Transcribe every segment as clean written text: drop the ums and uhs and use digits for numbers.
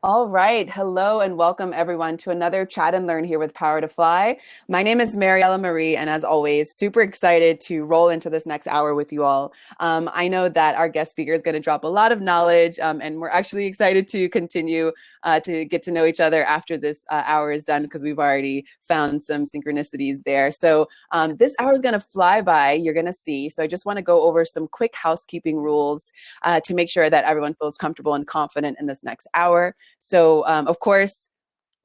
All right. Hello and welcome everyone to another Chat and Learn here with Power to Fly. My name is Mariella Marie, and as always, super excited to roll into this next hour with you all. I know that our guest speaker is going to drop a lot of knowledge, and we're actually excited to continue to get to know each other after this hour is done because we've already found some synchronicities there. So this hour is going to fly by, you're going to see. So I just want to go over some quick housekeeping rules to make sure that everyone feels comfortable and confident in this next hour. So, of course,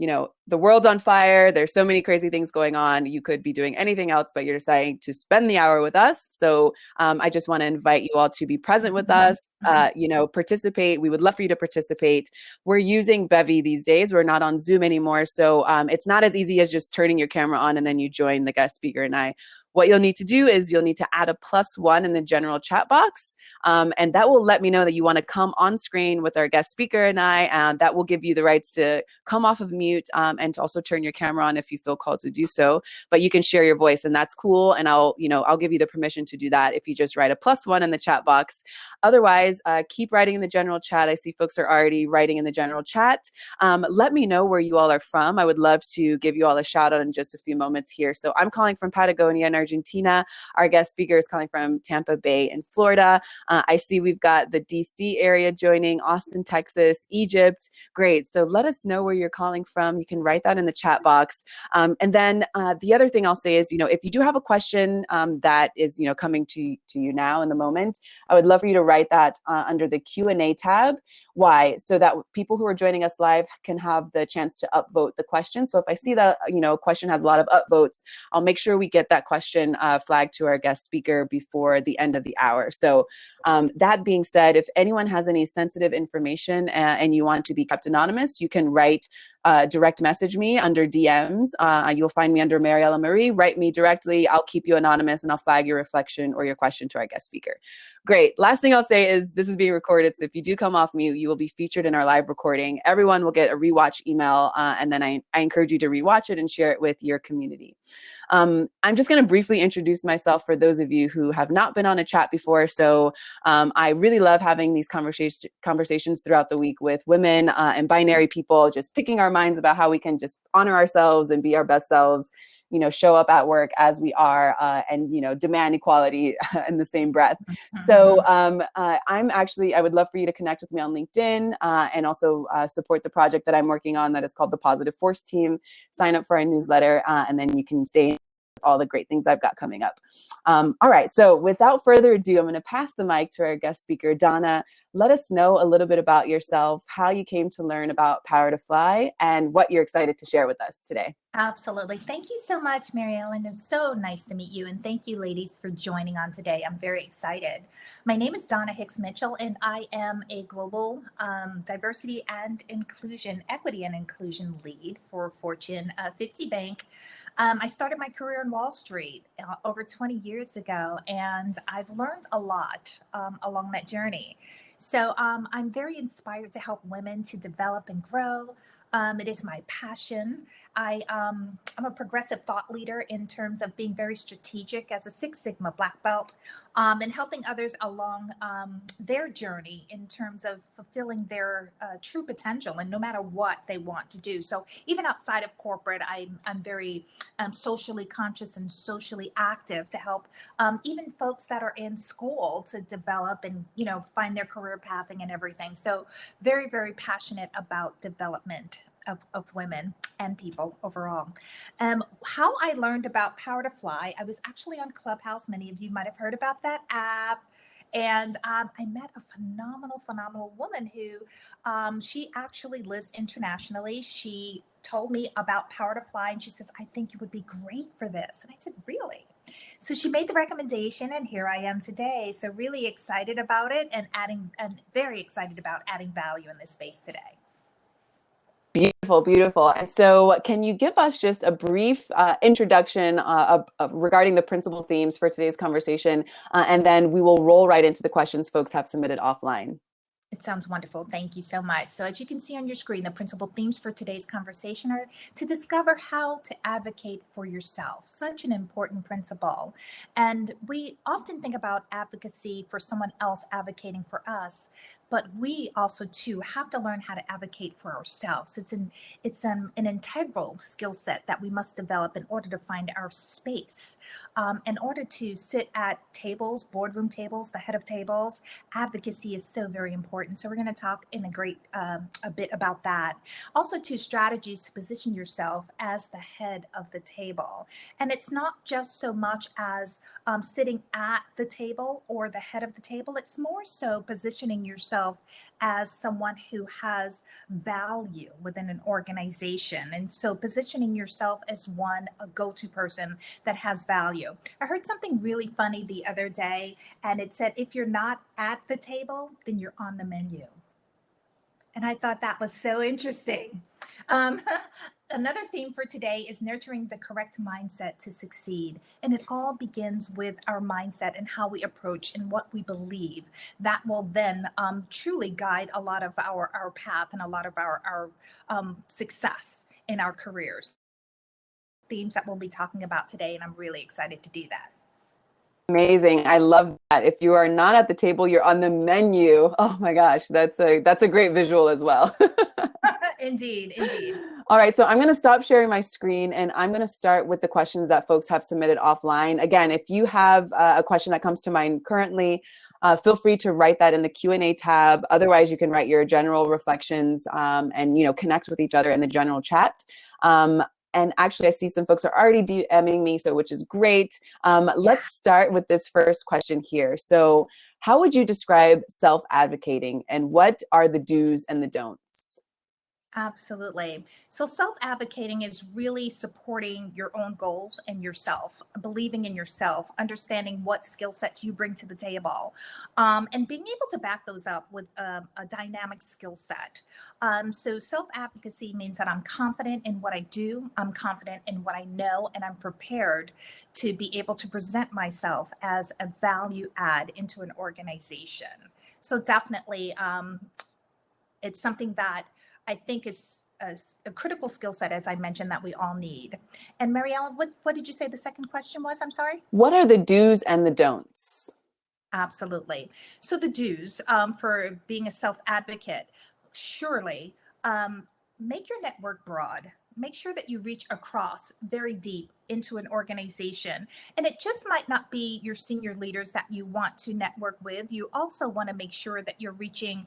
the world's on fire. There's so many crazy things going on. You could be doing anything else, but you're deciding to spend the hour with us. So I just want to invite you all to be present with us, participate. We would love for you to participate. We're using Bevy these days. We're not on Zoom anymore. So it's not as easy as just turning your camera on and then you join the guest speaker and I. What you'll need to do is you'll need to add a +1 in the general chat box. And that will let me know that you want to come on screen with our guest speaker and I. And that will give you the rights to come off of mute and to also turn your camera on if you feel called to do so. But you can share your voice and that's cool. And I'll give you the permission to do that if you just write a +1 in the chat box. Otherwise, keep writing in the general chat. I see folks are already writing in the general chat. Let me know where you all are from. I would love to give you all a shout out in just a few moments here. So I'm calling from Patagonia in Argentina. Our guest speaker is calling from Tampa Bay in Florida. I see we've got the DC area joining, Austin, Texas, Egypt. Great. So let us know where you're calling from. You can write that in the chat box. And then the other thing I'll say is, if you do have a question that is, coming to you now in the moment, I would love for you to write that under the Q&A tab. Why? So that people who are joining us live can have the chance to upvote the question. So if I see that, a question has a lot of upvotes, I'll make sure we get that question flagged to our guest speaker before the end of the hour. So that being said, if anyone has any sensitive information and you want to be kept anonymous, you can write direct message me under DMs. You'll find me under Mariella Marie. Write me directly. I'll keep you anonymous and I'll flag your reflection or your question to our guest speaker. Great. Last thing I'll say is this is being recorded. So if you do come off mute, you will be featured in our live recording. Everyone will get a rewatch email. And then I encourage you to rewatch it and share it with your community. I'm just going to briefly introduce myself for those of you who have not been on a chat before. So I really love having these conversations throughout the week with women and binary people, just picking our minds about how we can just honor ourselves and be our best selves, show up at work as we are and, demand equality in the same breath. So I would love for you to connect with me on LinkedIn and also support the project that I'm working on that is called the Positive Force Team. Sign up for our newsletter and then you can stay in all the great things I've got coming up. All right, so without further ado, I'm going to pass the mic to our guest speaker, Donna. Let us know a little bit about yourself, how you came to learn about Power to Fly, and what you're excited to share with us today. Absolutely. Thank you so much, Mary Ellen. It's so nice to meet you. And thank you, ladies, for joining on today. I'm very excited. My name is Donna Hicks Mitchell, and I am a global diversity and inclusion, equity and inclusion lead for Fortune 50 Bank. I started my career in Wall Street over 20 years ago, and I've learned a lot along that journey. So I'm very inspired to help women to develop and grow. It is my passion. I'm a progressive thought leader in terms of being very strategic as a Six Sigma Black Belt and helping others along their journey in terms of fulfilling their true potential and no matter what they want to do. So even outside of corporate, I'm very socially conscious and socially active to help even folks that are in school to develop and, find their career pathing and everything. So very, very passionate about development of women and people overall. How I learned about Power to Fly, I was actually on Clubhouse. Many of you might have heard about that app. And I met a phenomenal woman who she actually lives internationally. She told me about Power to Fly and she says, I think you would be great for this. And I said, really? So she made the recommendation and here I am today. So really excited about it and very excited about adding value in this space today. Beautiful, beautiful. And so can you give us just a brief introduction regarding the principal themes for today's conversation, and then we will roll right into the questions folks have submitted offline. It sounds wonderful. Thank you so much. So as you can see on your screen, the principal themes for today's conversation are to discover how to advocate for yourself, such an important principle. And we often think about advocacy for someone else advocating for us, but we also too have to learn how to advocate for ourselves. It's an integral skill set that we must develop in order to find our space. In order to sit at tables, boardroom tables, the head of tables, advocacy is so very important. So we're going to talk in a bit about that. Also, two strategies to position yourself as the head of the table. And it's not just so much as sitting at the table or the head of the table. It's more so positioning yourself as someone who has value within an organization. And so positioning yourself as a go-to person that has value. I heard something really funny the other day, and it said, if you're not at the table, then you're on the menu. And I thought that was so interesting. Um, Another theme for today is nurturing the correct mindset to succeed. And it all begins with our mindset and how we approach and what we believe. That will then truly guide a lot of our path and a lot of our success in our careers. Themes that we'll be talking about today, and I'm really excited to do that. Amazing. I love that. If you are not at the table, you're on the menu. Oh my gosh, that's a great visual as well. Indeed, indeed. All right, so I'm going to stop sharing my screen and I'm going to start with the questions that folks have submitted offline. Again, if you have a question that comes to mind currently, feel free to write that in the Q&A tab. Otherwise, you can write your general reflections and connect with each other in the general chat. And actually, I see some folks are already DMing me, which is great. Let's start with this first question here. So how would you describe self-advocating and what are the do's and the don'ts? Absolutely. So self-advocating is really supporting your own goals and yourself, believing in yourself, understanding what skill set you bring to the table, and being able to back those up with a dynamic skill set. So self-advocacy means that I'm confident in what I do, I'm confident in what I know, and I'm prepared to be able to present myself as a value add into an organization. So definitely, it's something that I think is a critical skill set, as I mentioned, that we all need. And Mariella, what did you say the second question was? I'm sorry. What are the do's and the don'ts? Absolutely. So the do's for being a self-advocate, surely make your network broad. Make sure that you reach across very deep into an organization. And it just might not be your senior leaders that you want to network with. You also want to make sure that you're reaching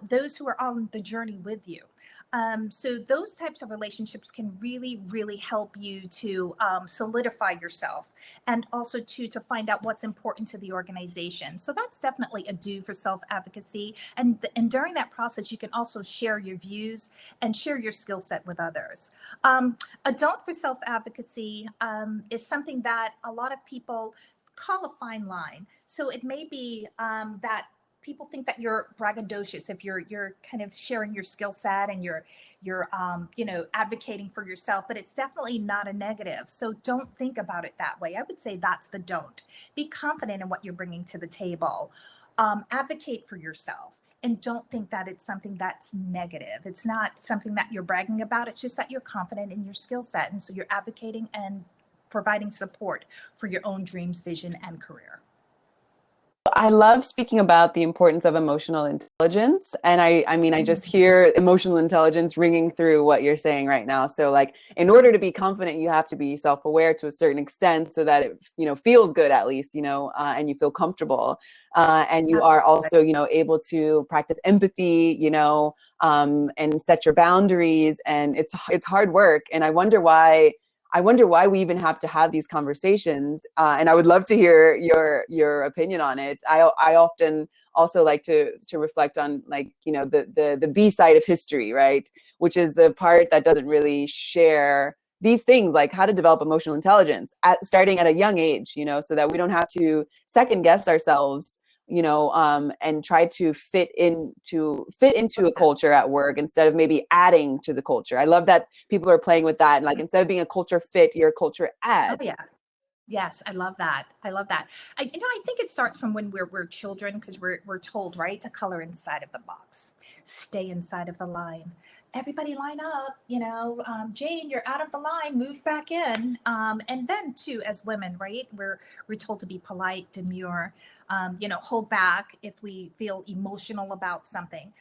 those who are on the journey with you. So those types of relationships can really, really help you to solidify yourself and also to find out what's important to the organization. So that's definitely a do for self-advocacy. And during that process, you can also share your views and share your skill set with others. A don't for self-advocacy is something that a lot of people call a fine line. So it may be that people think that you're braggadocious if you're kind of sharing your skill set and you're advocating for yourself, but it's definitely not a negative. So don't think about it that way. I would say that's the don't. Be confident in what you're bringing to the table. Advocate for yourself. And don't think that it's something that's negative. It's not something that you're bragging about. It's just that you're confident in your skill set. And so you're advocating and providing support for your own dreams, vision, and career. I love speaking about the importance of emotional intelligence. And I just hear emotional intelligence ringing through what you're saying right now. So like, in order to be confident, you have to be self-aware to a certain extent so that it, feels good at least, and you feel comfortable. And you are also, able to practice empathy, and set your boundaries. And it's hard work. And I wonder why we even have to have these conversations. And I would love to hear your opinion on it. I often also like to reflect on the B side of history, right? Which is the part that doesn't really share these things, like how to develop emotional intelligence starting at a young age, so that we don't have to second guess ourselves, and try to fit into a culture at work instead of maybe adding to the culture. I love that people are playing with that. And like, instead of being a culture fit, you're a culture add. Oh, yeah. Yes, I love that. I love that. I think it starts from when we're children, because we're told, right, to color inside of the box, stay inside of the line. everybody line up, Jane, you're out of the line, move back in. And then too, as women, right, we're told to be polite, demure, hold back if we feel emotional about something.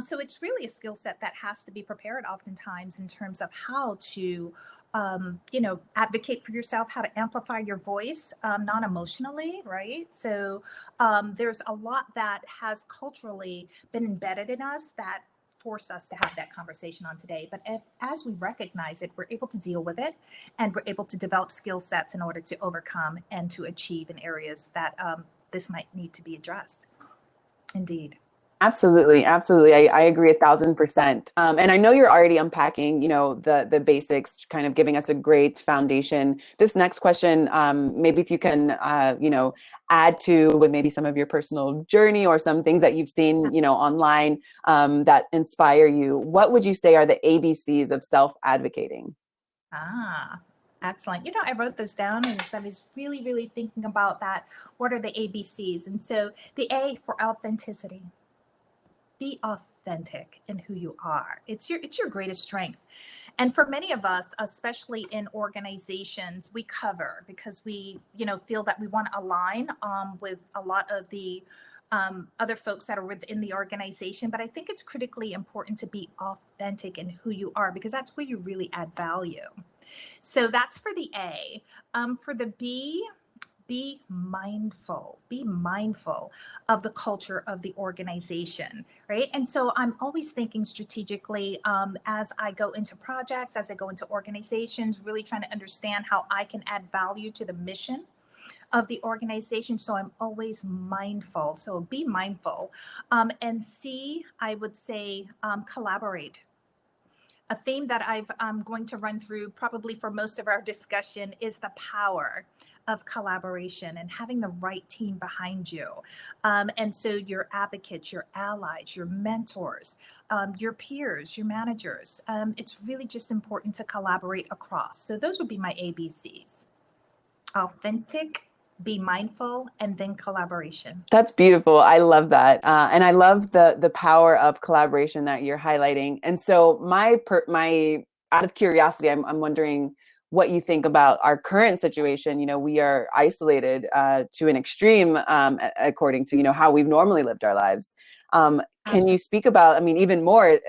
So it's really a skill set that has to be prepared oftentimes in terms of how to advocate for yourself, how to amplify your voice, non-emotionally, right? So there's a lot that has culturally been embedded in us that force us to have that conversation on today. But as we recognize it, we're able to deal with it, and we're able to develop skill sets in order to overcome and to achieve in areas that this might need to be addressed. Indeed. Absolutely, absolutely. I agree 1,000%. And I know you're already unpacking, the basics, kind of giving us a great foundation. This next question, maybe if you can, add to with maybe some of your personal journey or some things that you've seen, online that inspire you. What would you say are the ABCs of self-advocating? Excellent. I wrote those down, and as I was really, really thinking about that, what are the ABCs? And so the A for authenticity. Be authentic in who you are. It's your greatest strength. And for many of us, especially in organizations, we cover because we, feel that we want to align with a lot of the other folks that are within the organization. But I think it's critically important to be authentic in who you are, because that's where you really add value. So that's for the A. For the B, be mindful of the culture of the organization, right? And so I'm always thinking strategically as I go into projects, as I go into organizations, really trying to understand how I can add value to the mission of the organization. So I'm always mindful. So be mindful. And C, I would say collaborate. A theme that I'm going to run through probably for most of our discussion is the power of collaboration and having the right team behind you. And so your advocates, your allies, your mentors, your peers, your managers, it's really just important to collaborate across. So those would be my ABCs: authentic, be mindful, and then collaboration. That's beautiful. I love that, and I love the power of collaboration that you're highlighting. And so, my out of curiosity, I'm wondering what you think about our current situation. We are isolated to an extreme, according to how we've normally lived our lives. Can you speak about? I mean, even more,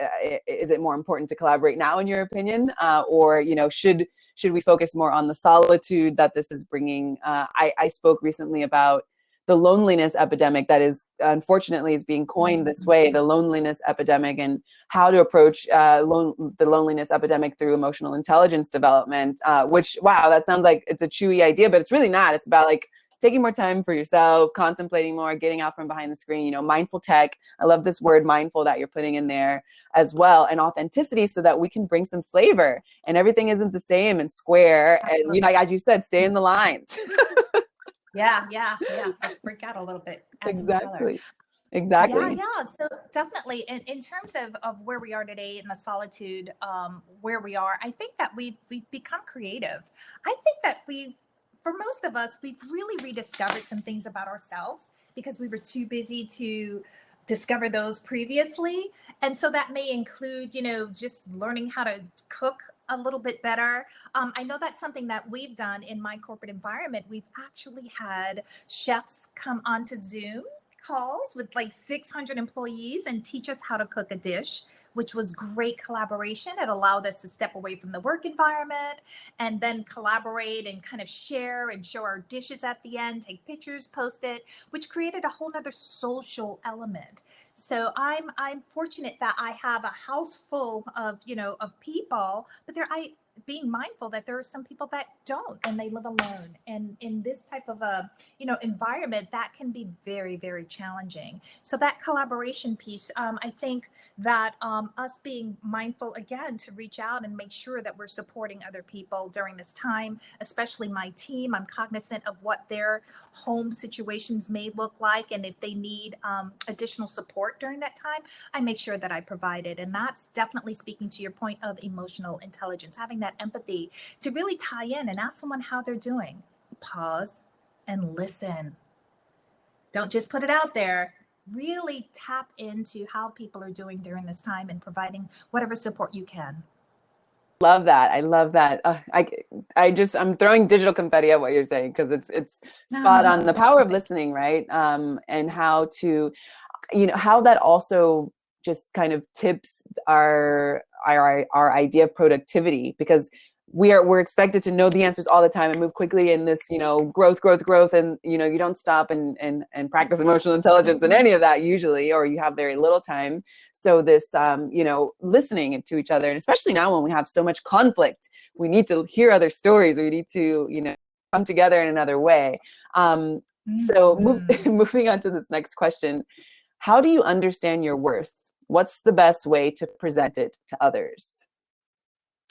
is it more important to collaborate now, in your opinion, or should we focus more on the solitude that this is bringing? I spoke recently about the loneliness epidemic that is unfortunately is being coined this way, the loneliness epidemic, and how to approach the loneliness epidemic through emotional intelligence development, which, wow, that sounds like it's a chewy idea, but it's really not. It's about like taking more time for yourself, contemplating more, getting out from behind the screen, mindful tech. I love this word mindful that you're putting in there as well, and authenticity, so that we can bring some flavor and everything isn't the same and square. And, as you said, stay in the lines. Yeah. Let's break out a little bit. Add some color. Exactly. Yeah. So definitely in terms of where we are today in the solitude, where we are, I think that we've become creative. I think that for most of us, we've really rediscovered some things about ourselves because we were too busy to discover those previously. And so that may include, just learning how to cook a little bit better. I know that's something that we've done in my corporate environment. We've actually had chefs come onto Zoom calls with like 600 employees and teach us how to cook a dish, which was great collaboration. It allowed us to step away from the work environment and then collaborate and kind of share and show our dishes at the end, take pictures, post it, which created a whole nother social element. So I'm fortunate that I have a house full of, of people, but being mindful that there are some people that don't, and they live alone. And in this type of a, environment, that can be very, very challenging. So that collaboration piece, I think that us being mindful again to reach out and make sure that we're supporting other people during this time, especially my team. I'm cognizant of what their home situations may look like, and if they need additional support during that time, I make sure that I provide it. And that's definitely speaking to your point of emotional intelligence, having that empathy to really tie in and ask someone how they're doing. Pause and listen. Don't just put it out there. really tap into how people are doing during this time and providing whatever support you can. Love that. I love that. I'm throwing digital confetti at what you're saying because it's spot on. The power of listening, right? And how to, how that also just kind of tips our idea of productivity, because we're expected to know the answers all the time and move quickly in this, growth, and you don't stop and practice emotional intelligence and any of that usually, or you have very little time. So this listening to each other, and especially now when we have so much conflict, we need to hear other stories, we need to come together in another way. Moving on to this next question: how do you understand your worth? What's the best way to present it to others?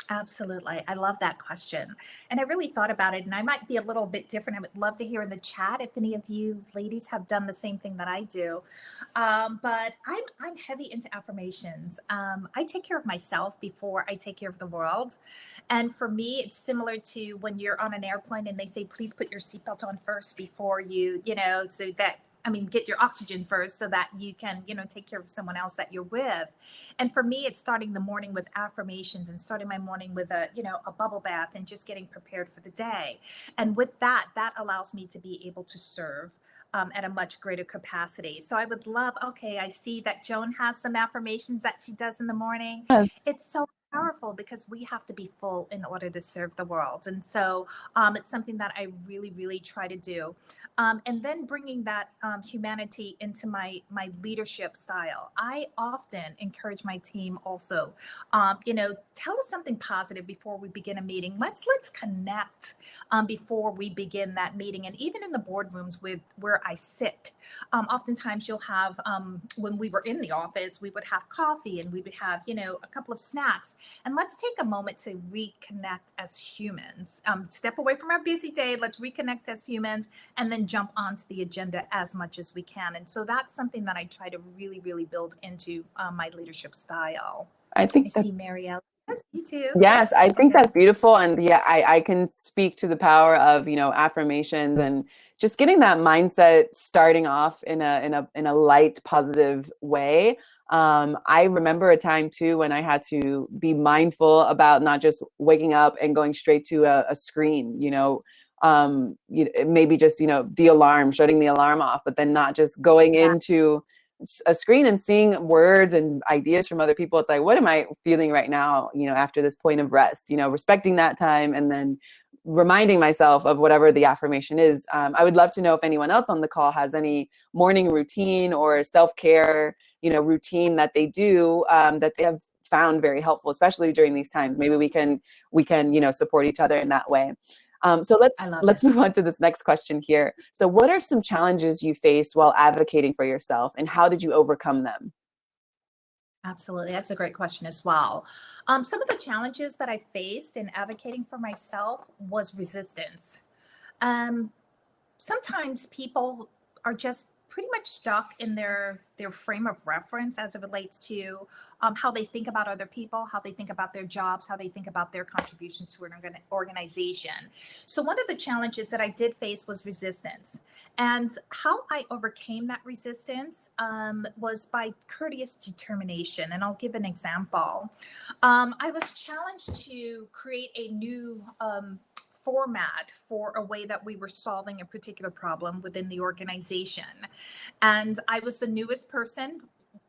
Absolutely. I love that question. And I really thought about it, and I might be a little bit different. I would love to hear in the chat if any of you ladies have done the same thing that I do. But I'm heavy into affirmations. I take care of myself before I take care of the world. And for me, it's similar to when you're on an airplane and they say, please put your seatbelt on first before so that get your oxygen first so that you can, take care of someone else that you're with. And for me, it's starting the morning with affirmations and starting my morning with a bubble bath and just getting prepared for the day. And with that allows me to be able to serve at a much greater capacity. So I would love, okay, I see that Joan has some affirmations that she does in the morning. Yes. It's so powerful because we have to be full in order to serve the world. And so it's something that I really, really try to do. And then bringing that humanity into my leadership style. I often encourage my team also, tell us something positive before we begin a meeting. Let's connect before we begin that meeting. And even in the boardrooms where I sit, oftentimes you'll have, when we were in the office, we would have coffee and we would have, a couple of snacks. And let's take a moment to reconnect as humans. Step away from our busy day. Let's reconnect as humans and then jump onto the agenda as much as we can. And so that's something that I try to really, really build into my leadership style. I think see Marielle. Yes, you too. Yes, I think that's beautiful. And yeah, I can speak to the power of, affirmations and just getting that mindset starting off in a light, positive way. I remember a time too when I had to be mindful about not just waking up and going straight to a screen, maybe just, the alarm, shutting the alarm off, but then not just going into a screen and seeing words and ideas from other people. It's like, what am I feeling right now, after this point of rest, respecting that time and then reminding myself of whatever the affirmation is. I would love to know if anyone else on the call has any morning routine or self-care, routine that they do that they have found very helpful, especially during these times. Maybe we can, support each other in that way. So let's move on to this next question here. So what are some challenges you faced while advocating for yourself, and how did you overcome them? Absolutely. That's a great question as well. Some of the challenges that I faced in advocating for myself was resistance. Sometimes people are just pretty much stuck in their frame of reference as it relates to how they think about other people, how they think about their jobs, how they think about their contributions to an organization. So one of the challenges that I did face was resistance. And how I overcame that resistance was by courteous determination. And I'll give an example. I was challenged to create a new format for a way that we were solving a particular problem within the organization. And I was the newest person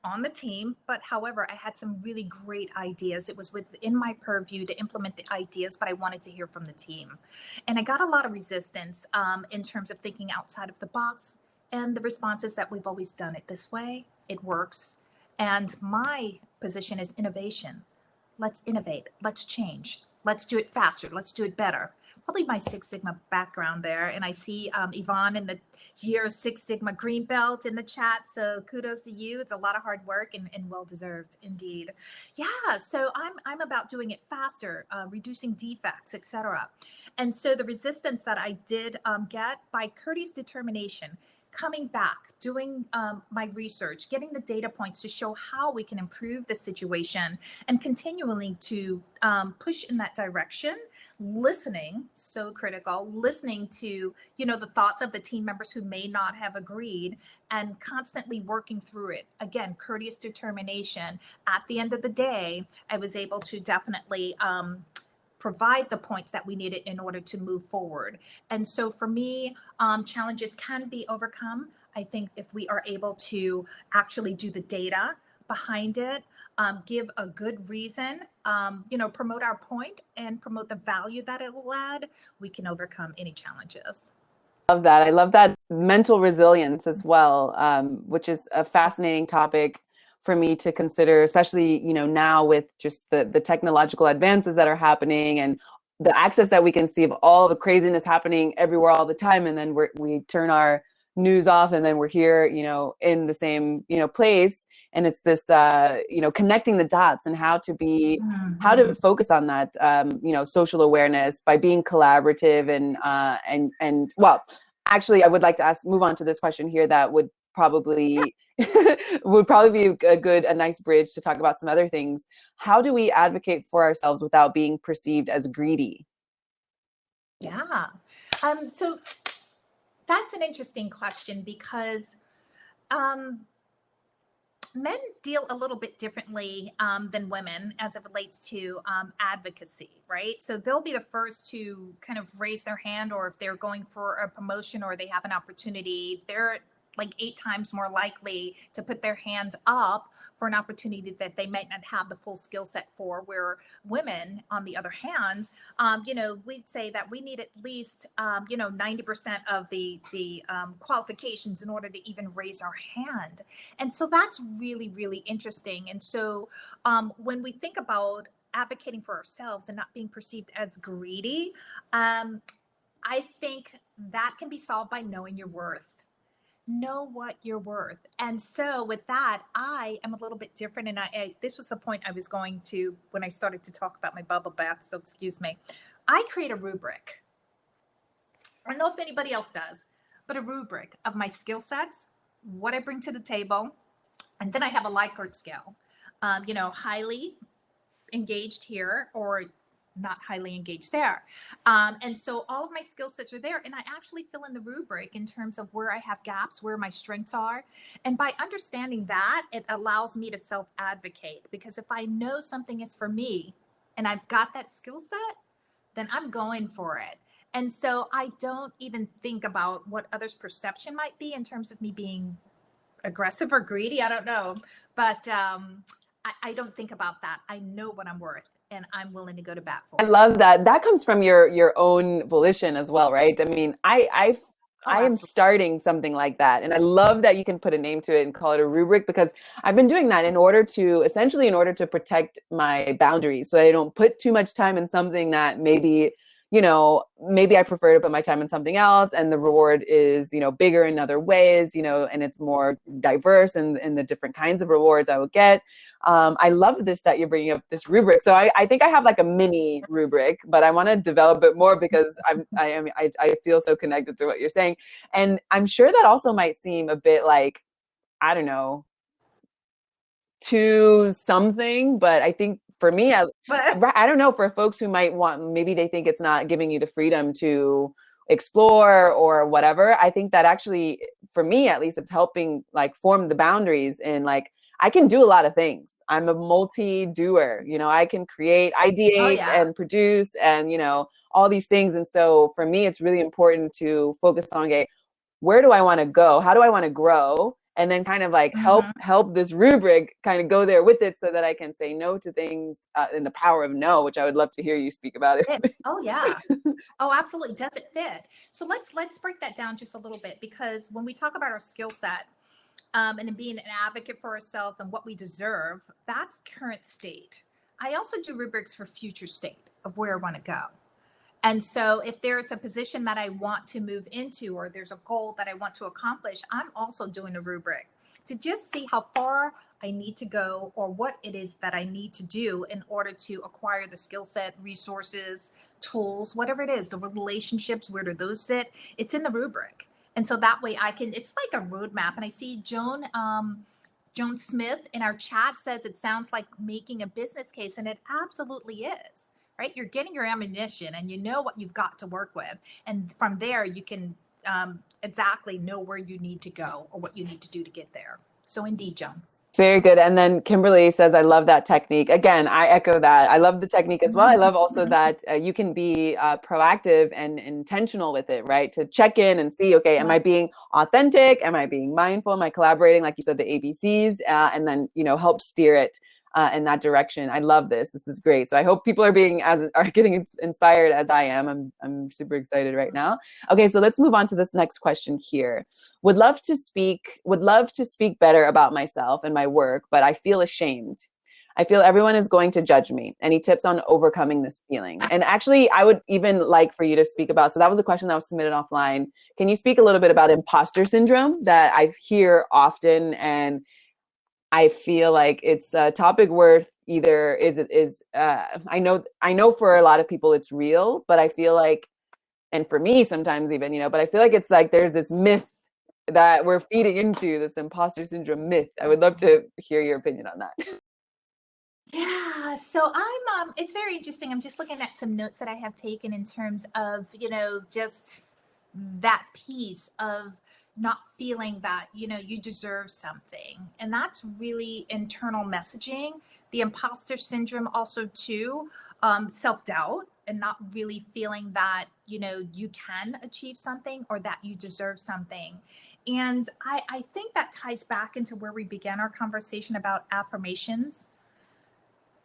on the team, but however, I had some really great ideas. It was within my purview to implement the ideas, but I wanted to hear from the team. And I got a lot of resistance in terms of thinking outside of the box. And the response is that we've always done it this way. It works. And my position is innovation. Let's innovate. Let's change. Let's do it faster. Let's do it better. Probably my Six Sigma background there. And I see Yvonne in the year Six Sigma green belt in the chat. So kudos to you. It's a lot of hard work and well-deserved indeed. Yeah, so I'm about doing it faster, reducing defects, etc. And so the resistance that I did get by courteous determination, coming back, doing my research, getting the data points to show how we can improve the situation, and continually to push in that direction. Listening, so critical, listening to, the thoughts of the team members who may not have agreed, and constantly working through it. Again, courteous determination. At the end of the day, I was able to definitely provide the points that we needed in order to move forward. And so for me, challenges can be overcome. I think if we are able to actually do the data behind it, give a good reason, promote our point and promote the value that it will add, we can overcome any challenges. Love that. I love that mental resilience as well, which is a fascinating topic for me to consider, especially, now with just the technological advances that are happening and the access that we can see of all the craziness happening everywhere all the time. And then we turn our news off and then we're here, in the same, place. And it's this, connecting the dots and how to focus on that, social awareness by being collaborative and well, actually, I would like to move on to this question here that would probably be a nice bridge to talk about some other things. How do we advocate for ourselves without being perceived as greedy? Yeah. So that's an interesting question because men deal a little bit differently than women as it relates to advocacy, right? So they'll be the first to kind of raise their hand, or if they're going for a promotion or they have an opportunity, they're like 8 times more likely to put their hands up for an opportunity that they might not have the full skill set for. Where women, on the other hand, we'd say that we need at least, 90% of the qualifications in order to even raise our hand. And so that's really, really interesting. And so when we think about advocating for ourselves and not being perceived as greedy, I think that can be solved by knowing your worth. Know what you're worth. And so with that, I am a little bit different. And this was the point I was going to when I started to talk about my bubble bath. So excuse me. I create a rubric. I don't know if anybody else does, but a rubric of my skill sets, what I bring to the table. And then I have a Likert scale, highly engaged here or not highly engaged there. And so all of my skill sets are there. And I actually fill in the rubric in terms of where I have gaps, where my strengths are. And by understanding that, it allows me to self-advocate, because if I know something is for me and I've got that skill set, then I'm going for it. And so I don't even think about what others' perception might be in terms of me being aggressive or greedy. I don't know. But I don't think about that. I know what I'm worth, and I'm willing to go to bat for I it. love that. That comes from your own volition as well, right? I mean, I am starting something like that. And I love that you can put a name to it and call it a rubric, because I've been doing that in order to protect my boundaries. So I don't put too much time in something that maybe I prefer to put my time in something else, and the reward is, bigger in other ways, and it's more diverse in the different kinds of rewards I will get. I love this, that you're bringing up this rubric. So I think I have like a mini rubric, but I want to develop it more because I feel so connected to what you're saying. And I'm sure that also might seem a bit like, I don't know, to something, but I think for me, I don't know, for folks who might maybe they think it's not giving you the freedom to explore or whatever. I think that actually, for me at least, it's helping like form the boundaries, and like, I can do a lot of things. I'm a multi-doer, I can create, ideate, and produce, and, all these things. And so for me, it's really important to focus on, okay, where do I want to go? How do I want to grow? And then kind of like help this rubric kind of go there with it, so that I can say no to things, and the power of no, which I would love to hear you speak about it. Oh yeah. Oh, absolutely. Does it fit? So let's break that down just a little bit, because when we talk about our skill set, and being an advocate for ourselves and what we deserve, that's current state. I also do rubrics for future state of where I want to go. And so if there's a position that I want to move into, or there's a goal that I want to accomplish, I'm also doing a rubric to just see how far I need to go, or what it is that I need to do in order to acquire the skill set, resources, tools, whatever it is, the relationships, where do those sit? It's in the rubric. And so that way it's like a roadmap. And I see Joan Smith in our chat says it sounds like making a business case, and it absolutely is, right? You're getting your ammunition and you know what you've got to work with. And from there, you can exactly know where you need to go or what you need to do to get there. So indeed, Joan. Very good. And then Kimberly says, I love that technique. Again, I echo that. I love the technique as well. I love also that you can be proactive and intentional with it, right? To check in and see, okay, am I being authentic? Am I being mindful? Am I collaborating? Like you said, the ABCs, and then, help steer it in that direction. I love this. This is great. So I hope people are getting inspired as I am. I'm super excited right now. Okay, so let's move on to this next question here. Would love to speak better about myself and my work, but I feel ashamed. I feel everyone is going to judge me. Any tips on overcoming this feeling? And actually, I would even like for you to speak about, so that was a question that was submitted offline. Can you speak a little bit about imposter syndrome that I hear often, and I feel like it's a topic worth I know for a lot of people it's real, but I feel like, and for me sometimes even, but I feel like it's like there's this myth that we're feeding into, this imposter syndrome myth. I would love to hear your opinion on that. Yeah, so it's very interesting. I'm just looking at some notes that I have taken in terms of, just that piece of not feeling that, you deserve something. And that's really internal messaging. The imposter syndrome also too, self-doubt and not really feeling that, you can achieve something or that you deserve something. And I think that ties back into where we began our conversation about affirmations,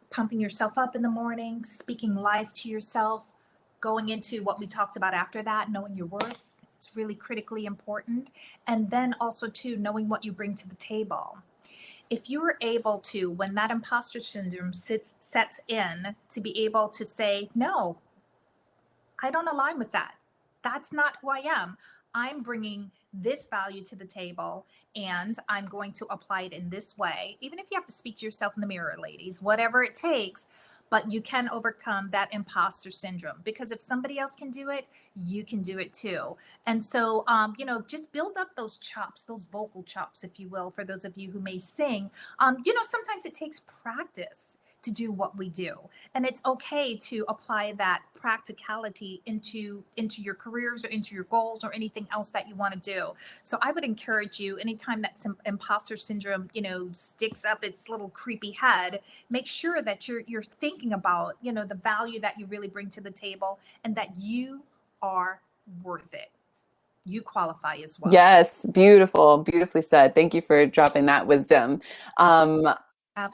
pumping yourself up in the morning, speaking life to yourself, going into what we talked about after that, knowing your worth. It's really critically important. And then also too, knowing what you bring to the table. If you were able to, when that imposter syndrome sets in, to be able to say, no, I don't align with that. That's not who I am. I'm bringing this value to the table and I'm going to apply it in this way. Even if you have to speak to yourself in the mirror, ladies, whatever it takes, but you can overcome that imposter syndrome, because if somebody else can do it, you can do it too. And so, just build up those chops, those vocal chops, if you will, for those of you who may sing. Sometimes it takes practice to do what we do, and it's okay to apply that practicality into your careers or into your goals or anything else that you want to do. So I would encourage you, anytime that some imposter syndrome sticks up its little creepy head, make sure that you're thinking about the value that you really bring to the table, and that you are worth it. You qualify as well. Yes, beautifully said. Thank you for dropping that wisdom.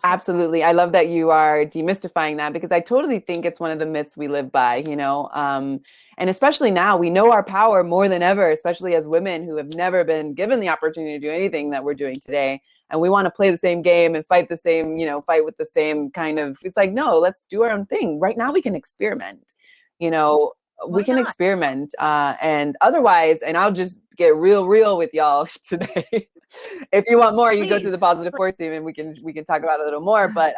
Absolutely. I love that you are demystifying that, because I totally think it's one of the myths we live by, and especially now we know our power more than ever, especially as women who have never been given the opportunity to do anything that we're doing today. And we want to play the same game and fight with the same kind of, it's like, no, let's do our own thing. Right now we can experiment, we can experiment. And otherwise, and I'll just get real with y'all today. If you want more, you go to the Positive Force team and we can talk about it a little more. But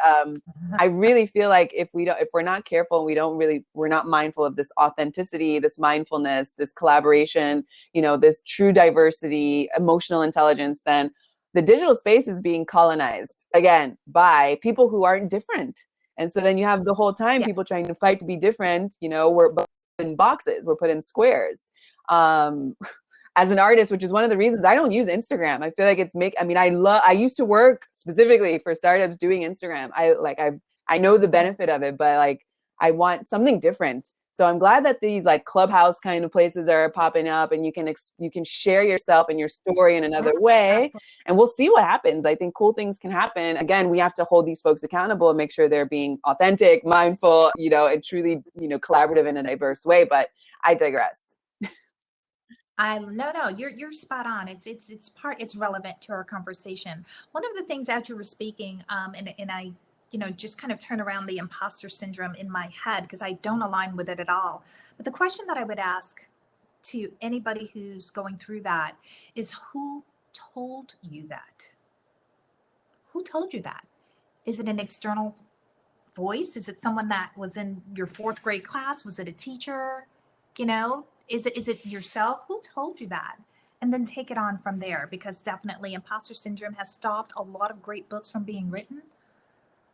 I really feel like if we're not careful and we're not mindful of this authenticity, this mindfulness, this collaboration, this true diversity, emotional intelligence, then the digital space is being colonized again by people who aren't different. And so then you have the whole time people trying to fight to be different. We're put in boxes, we're put in squares. As an artist, which is one of the reasons I don't use Instagram. I feel like I used to work specifically for startups doing Instagram. I know the benefit of it, but I want something different. So I'm glad that these Clubhouse kind of places are popping up, and you can share yourself and your story in another way, and we'll see what happens. I think cool things can happen. Again, we have to hold these folks accountable and make sure they're being authentic, mindful, and truly, collaborative in a diverse way. But I digress. No, you're spot on. It's relevant to our conversation. One of the things as you were speaking, and I, just kind of turn around the imposter syndrome in my head, because I don't align with it at all. But the question that I would ask to anybody who's going through that is, who told you that? Who told you that? Is it an external voice? Is it someone that was in your fourth grade class? Was it a teacher? Is it yourself? Who told you that? and then take it on from there, because definitely imposter syndrome has stopped a lot of great books from being written,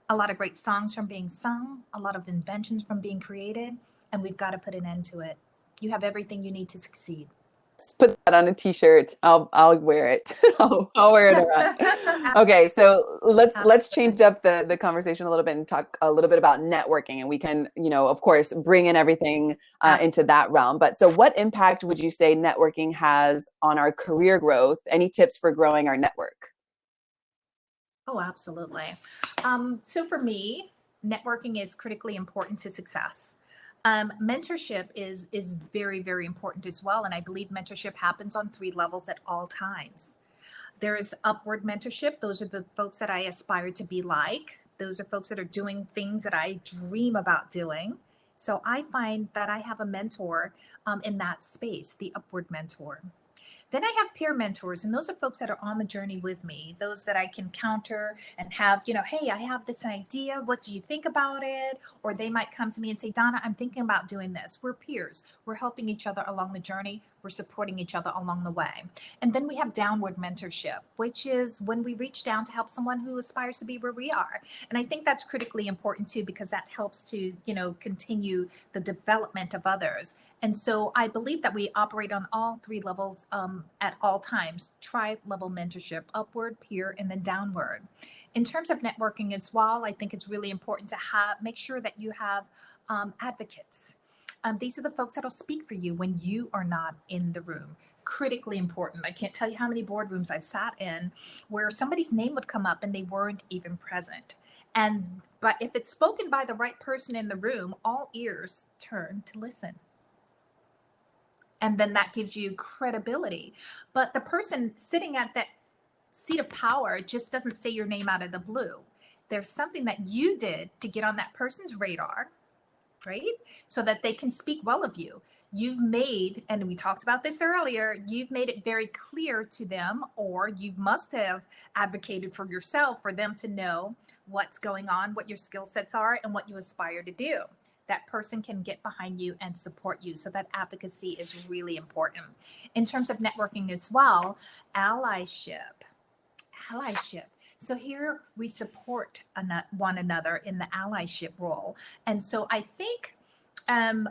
a lot of great songs from being sung, a lot of inventions from being created, and we've got to put an end to it. You have everything you need to succeed. Let's put that on a t-shirt. I'll wear it. I'll wear it around. Okay, so let's change up the conversation a little bit and talk a little bit about networking, and we can, of course, bring in everything into that realm. But so what impact would you say networking has on our career growth? Any tips for growing our network? Oh, absolutely. So for me, networking is critically important to success. Mentorship is very, very important as well. And I believe mentorship happens on 3 levels at all times. There is upward mentorship. Those are the folks that I aspire to be like. Those are folks that are doing things that I dream about doing. So I find that I have a mentor in that space, the upward mentor. Then I have peer mentors, and those are folks that are on the journey with me, those that I can counter and have, hey, I have this idea. What do you think about it? Or they might come to me and say, Donna, I'm thinking about doing this. We're peers. We're helping each other along the journey. We're supporting each other along the way. And then we have downward mentorship, which is when we reach down to help someone who aspires to be where we are. And I think that's critically important too, because that helps to, continue the development of others. And so I believe that we operate on all 3 levels at all times: tri-level mentorship, upward, peer, and then downward. In terms of networking as well, I think it's really important to make sure that you have advocates. These are the folks that'll speak for you when you are not in the room. Critically important. I can't tell you how many boardrooms I've sat in where somebody's name would come up and they weren't even present. But if it's spoken by the right person in the room, all ears turn to listen. And then that gives you credibility. But the person sitting at that seat of power just doesn't say your name out of the blue. There's something that you did to get on that person's radar, right? So that they can speak well of you. You've made, and we talked about this earlier, you've made it very clear to them, or you must have advocated for yourself for them to know what's going on, what your skill sets are, and what you aspire to do. That person can get behind you and support you. So that advocacy is really important. In terms of networking as well, allyship. So here we support one another in the allyship role. And so I think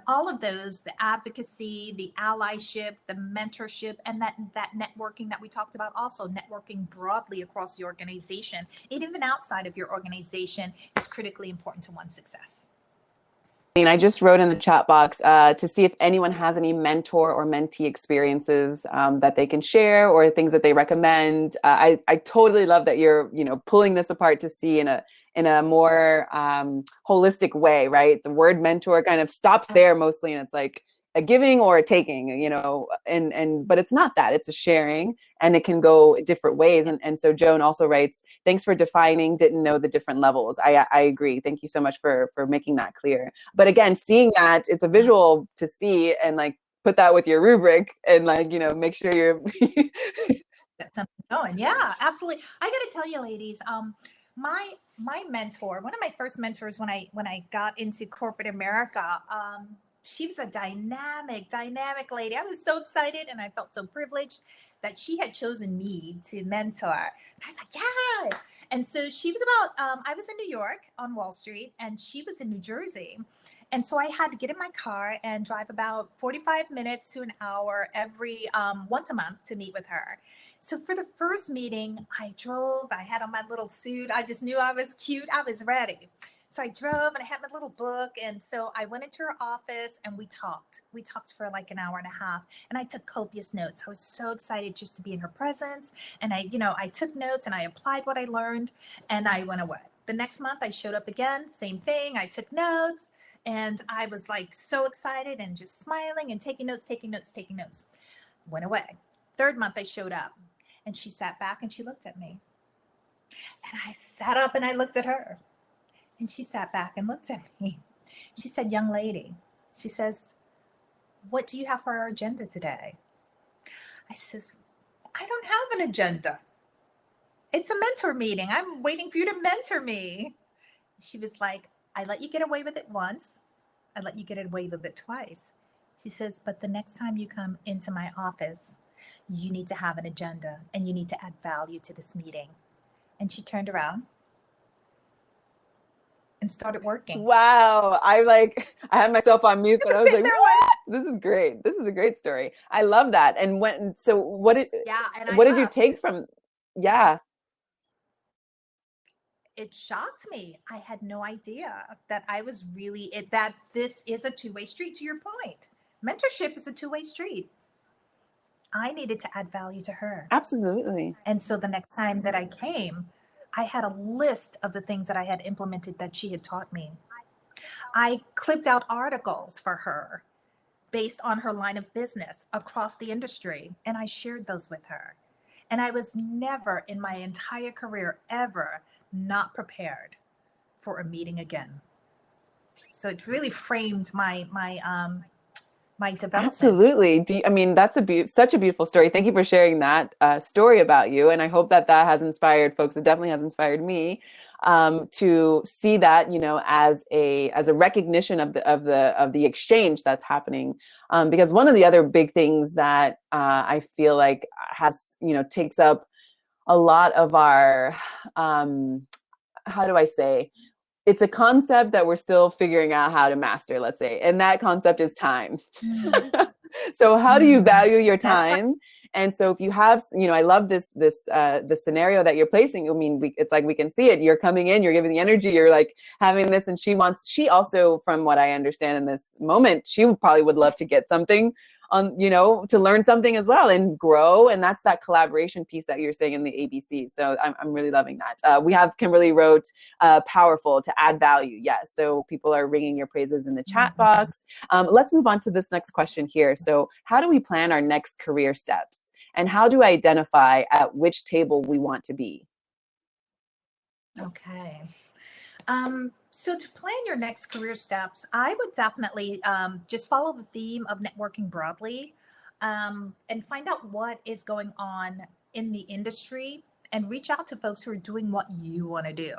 all of those, the advocacy, the allyship, the mentorship, and that networking that we talked about, also networking broadly across the organization, and even outside of your organization, is critically important to one's success. I just wrote in the chat box to see if anyone has any mentor or mentee experiences that they can share, or things that they recommend. I totally love that you're pulling this apart to see in a more holistic way, right? The word mentor kind of stops there mostly, and it's like a giving or a taking, but it's not that. It's a sharing, and it can go different ways. And so Joan also writes, thanks for defining, didn't know the different levels. I agree. Thank you so much for making that clear. But again, seeing that, it's a visual to see, and like put that with your rubric, and make sure you're Got something going. Yeah, absolutely. I got to tell you, ladies, my mentor, one of my first mentors when I got into corporate America, she was a dynamic lady. I was so excited, and I felt so privileged that she had chosen me to mentor. And I was like, yeah. And so she was I was in New York on Wall Street, and she was in New Jersey. And so I had to get in my car and drive about 45 minutes to an hour every once a month to meet with her. So for the first meeting, I drove, I had on my little suit. I just knew I was cute. I was ready. So I drove and I had my little book. And so I went into her office and we talked. We talked for like an hour and a half, and I took copious notes. I was so excited just to be in her presence. And I took notes and I applied what I learned, and I went away. The next month I showed up again, same thing. I took notes, and I was like so excited and just smiling and taking notes. Went away. Third month I showed up, and she sat back and she looked at me. And I sat up and I looked at her. And she sat back and looked at me. She said, young lady, she says, what do you have for our agenda today? I says, I don't have an agenda. It's a mentor meeting. I'm waiting for you to mentor me. She was like, I let you get away with it once. I let you get away with it twice. She says, but the next time you come into my office, You need to have an agenda and you need to add value to this meeting. And she turned around and started working. Wow. I had myself on mute, I but was I was sitting like, there like, what? This is great. This is a great story. I love that. And yeah, and I what did you left. take from, yeah, It shocked me. I had no idea that I was really that this is a two-way street. To your point, mentorship is a two-way street. I needed to add value to her. absolutely. And so the next time that I came, I had a list of the things that I had implemented that she had taught me. I clipped out articles for her based on her line of business across the industry, and I shared those with her. And I was never in my entire career ever not prepared for a meeting again. So it really framed my development. Absolutely. I mean, that's such a beautiful story. Thank you for sharing that story about you. And I hope that that has inspired folks. It definitely has inspired me to see that, as a recognition of the exchange that's happening. Because one of the other big things that I feel like takes up a lot of our, how do I say, it's a concept that we're still figuring out how to master, let's say, and that concept is time. Mm. So how do you value your That's right. time? And so if you have, I love the scenario that you're placing. I mean, it's like we can see it. You're coming in, you're giving the energy, you're like having this, and she also, from what I understand in this moment, she would love to get something on, to learn something as well and grow. And that's that collaboration piece that you're saying in the ABC. So I'm really loving that. We have Kimberly wrote, powerful, to add value. Yes. So people are ringing your praises in the chat Mhm. box. Let's move on to this next question here. So how do we plan our next career steps? And how do I identify at which table we want to be? Okay. So to plan your next career steps, I would definitely just follow the theme of networking broadly, and find out what is going on in the industry and reach out to folks who are doing what you want to do.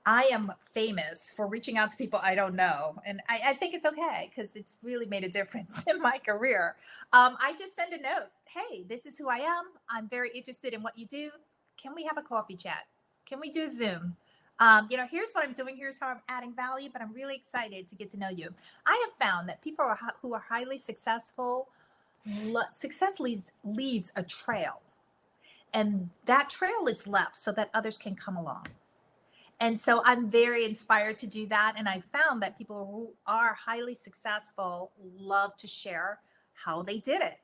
I am famous for reaching out to people I don't know. And I think it's okay because it's really made a difference in my career. I just send a note. Hey, this is who I am. I'm very interested in what you do. Can we have a coffee chat? Can we do a Zoom? Here's what I'm doing. Here's how I'm adding value, but I'm really excited to get to know you. I have found that people who are highly successful, success leaves a trail, and that trail is left so that others can come along. And so I'm very inspired to do that. And I found that people who are highly successful love to share how they did it.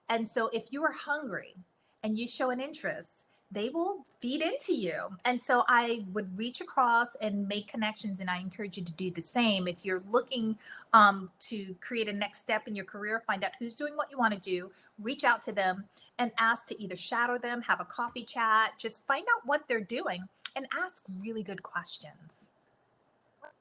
And so if you are hungry and you show an interest, they will feed into you. And so I would reach across and make connections. And I encourage you to do the same. If you're looking to create a next step in your career, find out who's doing what you want to do, reach out to them and ask to either shadow them, have a coffee chat, just find out what they're doing and ask really good questions.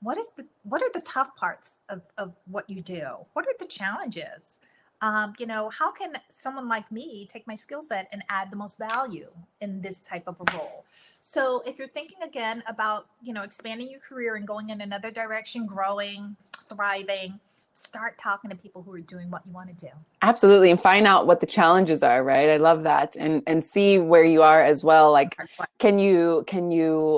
What are the tough parts of what you do? What are the challenges? How can someone like me take my skill set and add the most value in this type of a role? So if you're thinking again about, expanding your career and going in another direction, growing, thriving, start talking to people who are doing what you want to do. Absolutely. And find out what the challenges are, right? I love that. And see where you are as well. Like, can you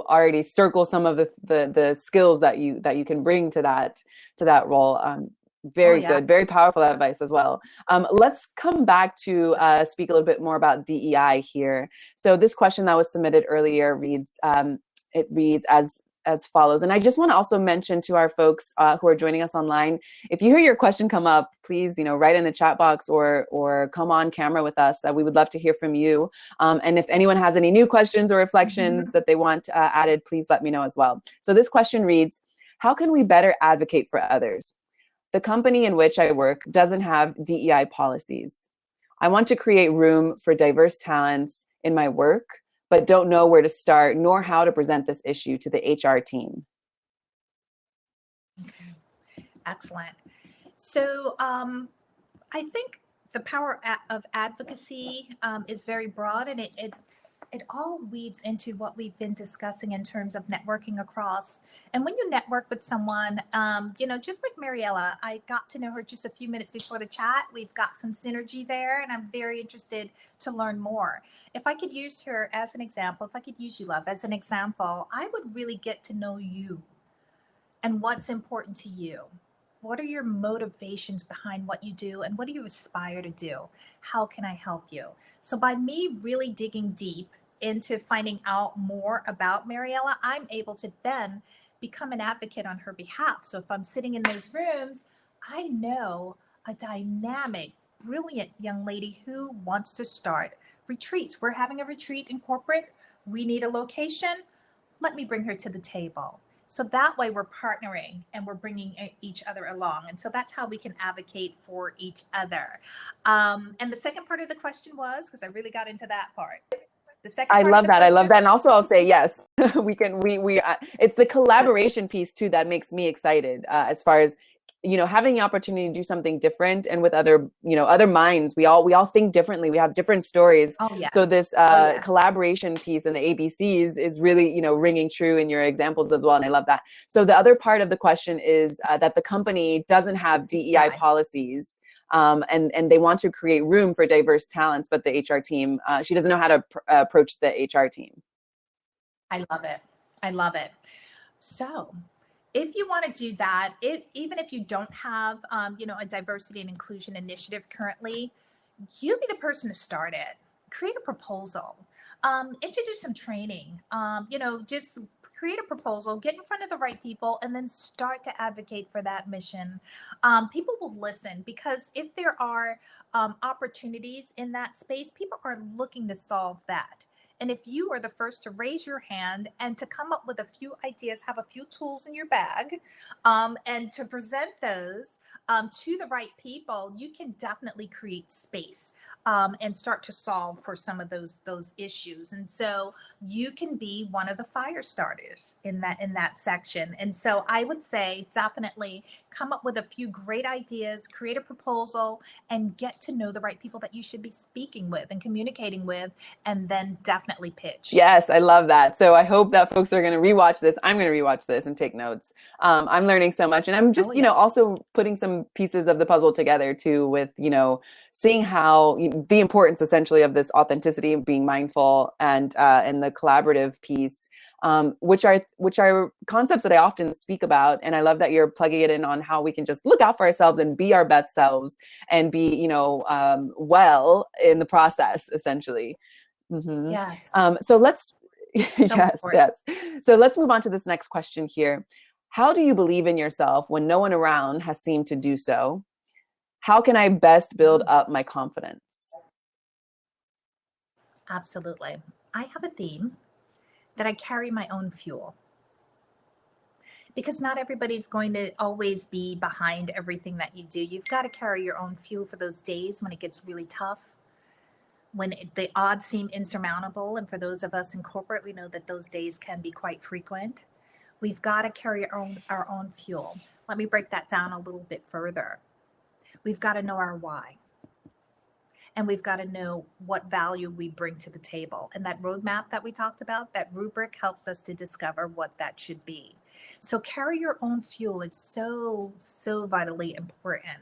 already circle some of the skills that you can bring to that role? Oh Very yeah. good, very powerful advice as well. Let's come back to speak a little bit more about DEI here. So this question that was submitted earlier reads, it reads as follows. And I just want to also mention to our folks who are joining us online, if you hear your question come up, please, write in the chat box or come on camera with us. We would love to hear from you. And if anyone has any new questions or reflections that they want added, please let me know as well. So this question reads, how can we better advocate for others? The company in which I work doesn't have DEI policies. I want to create room for diverse talents in my work, but don't know where to start nor how to present this issue to the HR team. Okay. Excellent. So I think the power of advocacy is very broad, and it it all weaves into what we've been discussing in terms of networking across. And when you network with someone, just like Mariella, I got to know her just a few minutes before the chat. We've got some synergy there, and I'm very interested to learn more. If I could use her as an example, if I could use you, love, as an example, I would really get to know you and what's important to you. What are your motivations behind what you do, and what do you aspire to do? How can I help you? So by me really digging deep into finding out more about Mariella, I'm able to then become an advocate on her behalf. So if I'm sitting in those rooms, I know a dynamic, brilliant young lady who wants to start retreats. We're having a retreat in corporate. We need a location. Let me bring her to the table. So that way we're partnering and we're bringing each other along. And so that's how we can advocate for each other. And the second part of the question was, because I really got into that part. The second I part of love the that. I love question. that. And also I'll say, yes, it's the collaboration piece too, that makes me excited, as far as, having the opportunity to do something different and with other, other minds. We all think differently. We have different stories. Oh, yes. So this Oh, yes. collaboration piece and the ABCs is really, ringing true in your examples as well. And I love that. So the other part of the question is that the company doesn't have DEI policies. And they want to create room for diverse talents, but the HR team, she doesn't know how to approach the HR team. I love it. I love it. So if you want to do that, even if you don't have, a diversity and inclusion initiative currently, you be the person to start it. Create a proposal, introduce some training, just create a proposal, get in front of the right people, and then start to advocate for that mission. People will listen, because if there are opportunities in that space, people are looking to solve that. And if you are the first to raise your hand and to come up with a few ideas, have a few tools in your bag, and to present those to the right people, you can definitely create space and start to solve for some of those issues. And so you can be one of the fire starters in that section. And so I would say definitely come up with a few great ideas, create a proposal, and get to know the right people that you should be speaking with and communicating with, and then definitely pitch. Yes, I love that. So I hope that folks are going to rewatch this. I'm going to rewatch this and take notes. I'm learning so much, and I'm just, also putting some pieces of the puzzle together too, with, seeing how the importance essentially of this authenticity and being mindful, and the collaborative piece, which are concepts that I often speak about. And I love that you're plugging it in on how we can just look out for ourselves and be our best selves and be, well in the process, essentially. Mm-hmm. Yes. So let's, yes. So let's move on to this next question here. How do you believe in yourself when no one around has seemed to do so? How can I best build up my confidence? Absolutely. I have a theme that I carry my own fuel, because not everybody's going to always be behind everything that you do. You've got to carry your own fuel for those days when it gets really tough, when the odds seem insurmountable. And for those of us in corporate, we know that those days can be quite frequent. We've got to carry our own fuel. Let me break that down a little bit further. We've got to know our why. And we've got to know what value we bring to the table. And that roadmap that we talked about, that rubric, helps us to discover what that should be. So carry your own fuel. It's so, so vitally important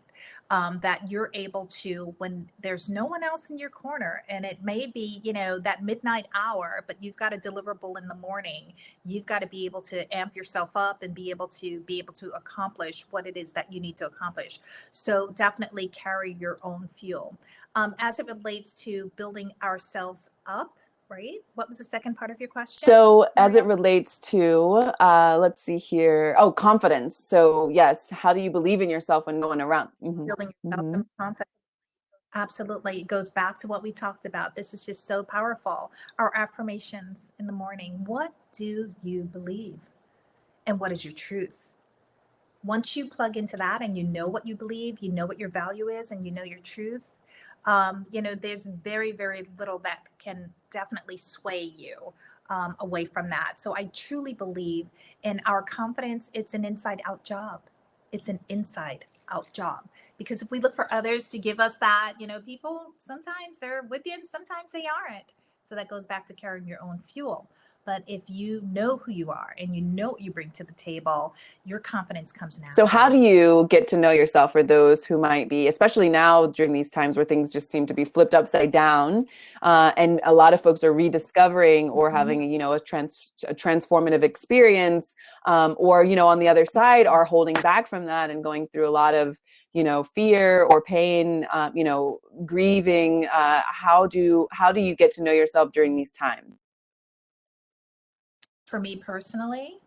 that you're able to, when there's no one else in your corner, and it may be, that midnight hour, but you've got a deliverable in the morning, you've got to be able to amp yourself up and be able to accomplish what it is that you need to accomplish. So definitely carry your own fuel. As it relates to building ourselves up, right? What was the second part of your question? So as it relates to, let's see here. Oh, confidence. So yes, how do you believe in yourself when no one around? Mm-hmm. Building yourself and confidence. Absolutely. It goes back to what we talked about. This is just so powerful. Our affirmations in the morning. What do you believe? And what is your truth? Once you plug into that and you know what you believe, you know what your value is, and you know your truth, there's very, very little that can definitely sway you away from that. So I truly believe in our confidence. It's an inside out job. It's an inside out job, because if we look for others to give us that, people, sometimes they're with you and sometimes they aren't. So that goes back to carrying your own fuel. But if you know who you are and you know what you bring to the table, your confidence comes naturally. So how do you get to know yourself for those who might be, especially now during these times where things just seem to be flipped upside down, and a lot of folks are rediscovering or having, a transformative experience, or, on the other side are holding back from that and going through a lot of, fear or pain, grieving. How do you get to know yourself during these times? For me personally,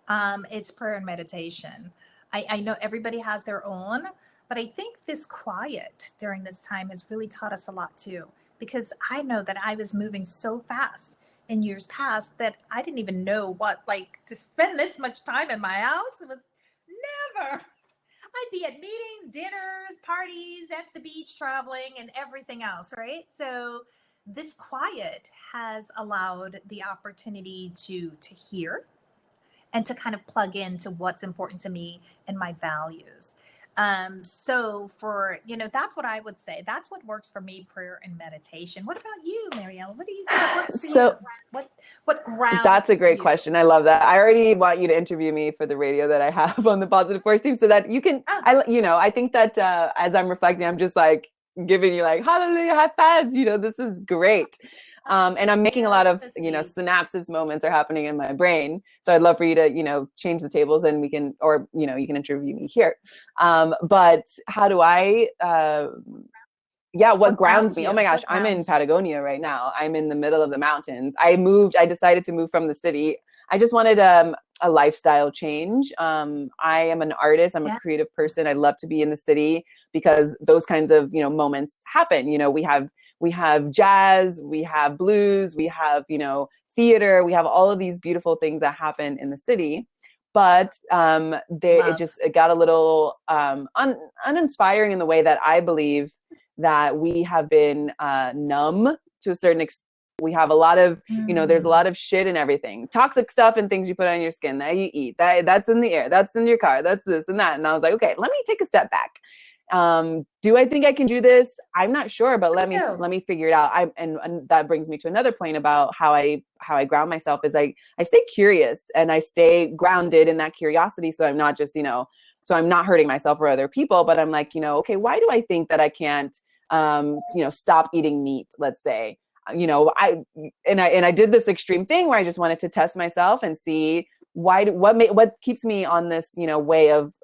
it's prayer and meditation. I know everybody has their own, but I think this quiet during this time has really taught us a lot too, because I know that I was moving so fast in years past that I didn't even know what, like, to spend this much time in my house. It was never. I'd be at meetings, dinners, parties, at the beach, traveling, and everything else, right? So this quiet has allowed the opportunity to hear and to kind of plug into what's important to me and my values. So for, that's what I would say. That's what works for me, prayer and meditation. What about you, Marielle? What works for you? What grounds That's a great you? question. I love that. I already want you to interview me for the radio that I have on the Positive Force team so that you can, I think that as I'm reflecting, I'm just like giving you like, hallelujah, high fives, this is great. And I'm making a lot of, synapses moments are happening in my brain. So I'd love for you to, change the tables and we can, or, you can interview me here. But how do I, what grounds me? Oh my gosh, I'm in Patagonia right now. I'm in the middle of the mountains. I decided to move from the city. I just wanted a lifestyle change. I am an artist. I'm a creative person. I love to be in the city because those kinds of, moments happen. We have jazz, we have blues, we have, theater, we have all of these beautiful things that happen in the city. But it got a little uninspiring in the way that I believe that we have been numb to a certain extent. We have a lot of, there's a lot of shit and everything, toxic stuff and things you put on your skin that you eat, that's in the air, that's in your car, that's this and that. And I was like, okay, let me take a step back. Do I think I can do this? I'm not sure, but let me figure it out. And that brings me to another point about how I ground myself is I stay curious and I stay grounded in that curiosity. So I'm not just, so I'm not hurting myself or other people, but I'm like, okay, why do I think that I can't, stop eating meat, let's say, I did this extreme thing where I just wanted to test myself and see what keeps me on this, way of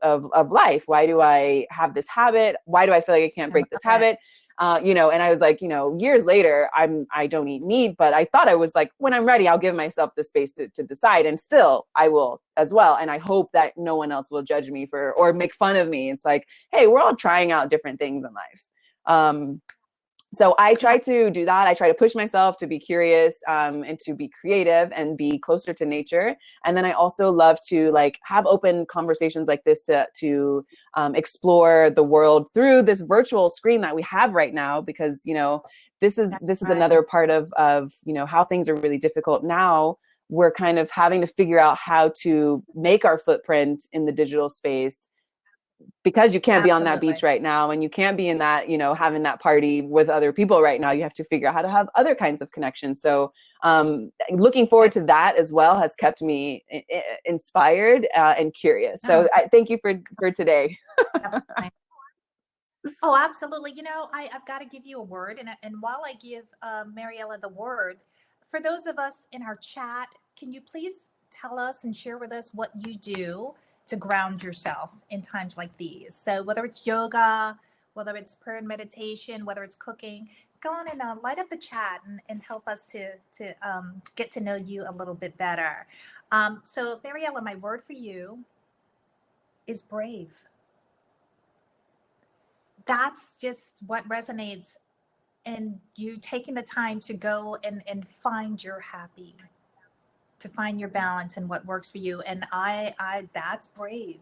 life. Why do I have this habit? Why do I feel like I can't break this habit? And I was like, years later, I don't eat meat, but I thought I was like, when I'm ready, I'll give myself the space to decide, and still I will as well. And I hope that no one else will judge me or make fun of me. It's like, hey, we're all trying out different things in life. So I try to do that. I try to push myself to be curious, and to be creative and be closer to nature. And then I also love to have open conversations like this to explore the world through this virtual screen that we have right now, because, this is another part of how things are really difficult now. We're kind of having to figure out how to make our footprint in the digital space, because you can't be on that beach right now, and you can't be in that, having that party with other people right now. You have to figure out how to have other kinds of connections. So looking forward to that as well has kept me inspired and curious. So I thank you for today. Oh, absolutely. I've got to give you a word. And while I give Mariella the word, for those of us in our chat, can you please tell us and share with us what you do to ground yourself in times like these? So whether it's yoga, whether it's prayer and meditation, whether it's cooking, go on and light up the chat and help us to get to know you a little bit better. So Mariella, my word for you is brave. That's just what resonates, and you taking the time to go and find your happy, to find your balance and what works for you. And I that's brave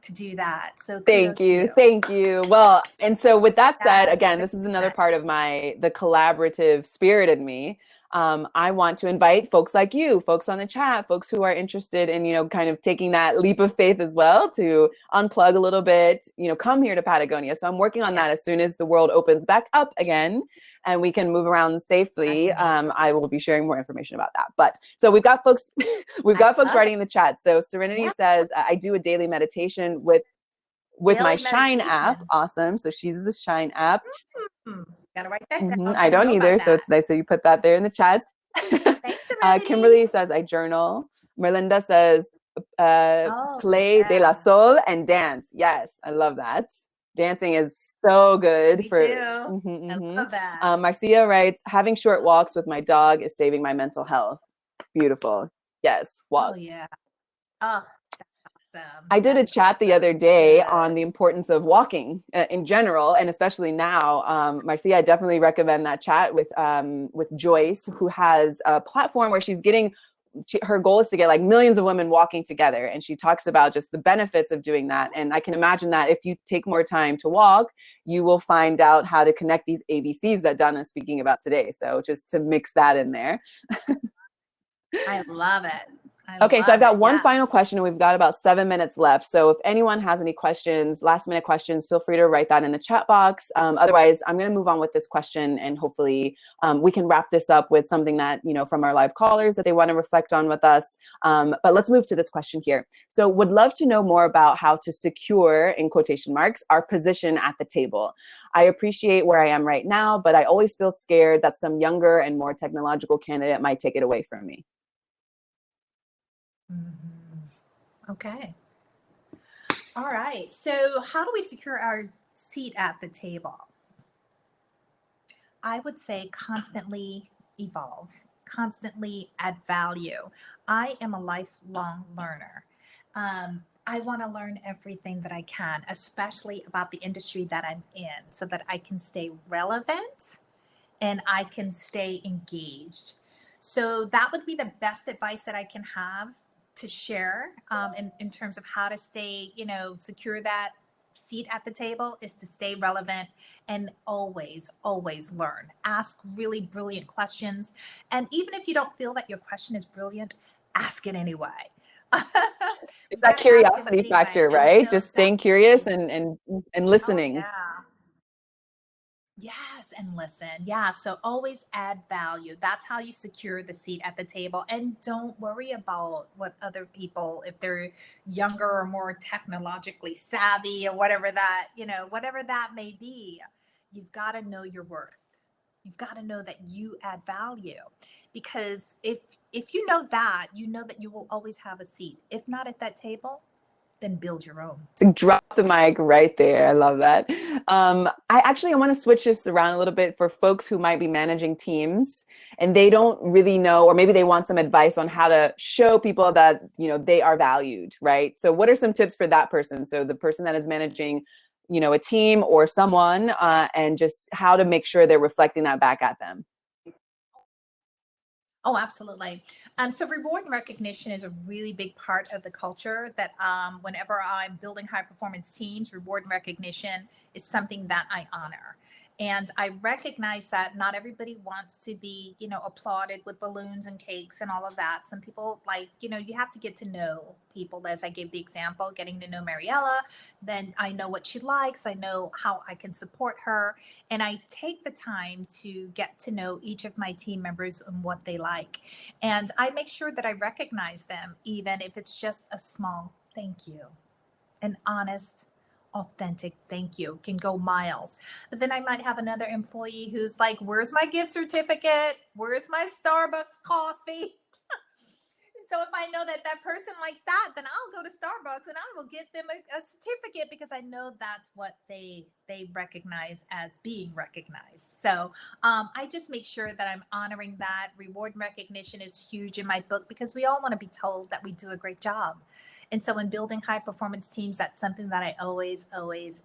to do that. So thank you. Well, and so with that said, again, this is another part of the collaborative spirit in me. I want to invite folks like you, folks on the chat, folks who are interested in, kind of taking that leap of faith as well to unplug a little bit, come here to Patagonia. So I'm working on that as soon as the world opens back up again and we can move around safely. I will be sharing more information about that. But so we've got folks, writing in the chat. So Serenity says, I do a daily meditation with my Shine app. Awesome. So she's the Shine app. Gotta write that down. I don't either. So it's nice that you put that there in the chat. Thanks, Kimberly says, I journal. Merlinda says, play de la sol and dance. Yes, I love that. Dancing is so good. Me too. I love that. Marcia writes, having short walks with my dog is saving my mental health. Beautiful. Yes, walks. Oh, yeah. Oh, I did a chat the other day on the importance of walking in general, and especially now. Marcia, I definitely recommend that chat with Joyce, who has a platform where her goal is to get like millions of women walking together. And she talks about just the benefits of doing that. And I can imagine that if you take more time to walk, you will find out how to connect these ABCs that Donna is speaking about today. So just to mix that in there. I love it. Okay, so I've got one final question, and we've got about 7 minutes left. So if anyone has any questions, last minute questions, feel free to write that in the chat box. Otherwise, I'm going to move on with this question, and hopefully we can wrap this up with something that, from our live callers that they want to reflect on with us. But let's move to this question here. So would love to know more about how to secure, in quotation marks, our position at the table. I appreciate where I am right now, but I always feel scared that some younger and more technological candidate might take it away from me. Okay. All right. So how do we secure our seat at the table? I would say constantly evolve, constantly add value. I am a lifelong learner. I want to learn everything that I can, especially about the industry that I'm in, so that I can stay relevant and I can stay engaged. So that would be the best advice that I can have to share in terms of how to stay, secure that seat at the table, is to stay relevant and always learn. Ask really brilliant questions. And even if you don't feel that your question is brilliant, ask it anyway. It's that curiosity factor, right? Just staying curious and listening. Oh, yeah. Yes, and listen. Yeah, so always add value. That's how you secure the seat at the table. And don't worry about what other people, if they're younger or more technologically savvy or whatever that, whatever that may be. You've got to know your worth. You've got to know that you add value, because if you know that you will always have a seat. If not at that table, then build your own. Drop the mic right there. I love that. I want to switch this around a little bit for folks who might be managing teams and they don't really know, or maybe they want some advice on how to show people that, they are valued, right? So what are some tips for that person? So the person that is managing, a team or someone, and just how to make sure they're reflecting that back at them. Oh, absolutely. So reward and recognition is a really big part of the culture that whenever I'm building high performance teams, reward and recognition is something that I honor. And I recognize that not everybody wants to be, applauded with balloons and cakes and all of that. Some people you have to get to know people. As I gave the example, getting to know Mariella, then I know what she likes. I know how I can support her. And I take the time to get to know each of my team members and what they like. And I make sure that I recognize them, even if it's just a small thank you, an honest, authentic thank you can go miles. But then I might have another employee who's like, where's my gift certificate? Where's my Starbucks coffee? So if I know that that person likes that, then I'll go to Starbucks and I will get them a certificate, because I know that's what they recognize as being recognized. So I just make sure that I'm honoring that. Reward and recognition is huge in my book, because we all want to be told that we do a great job. And so in building high performance teams, that's something that I always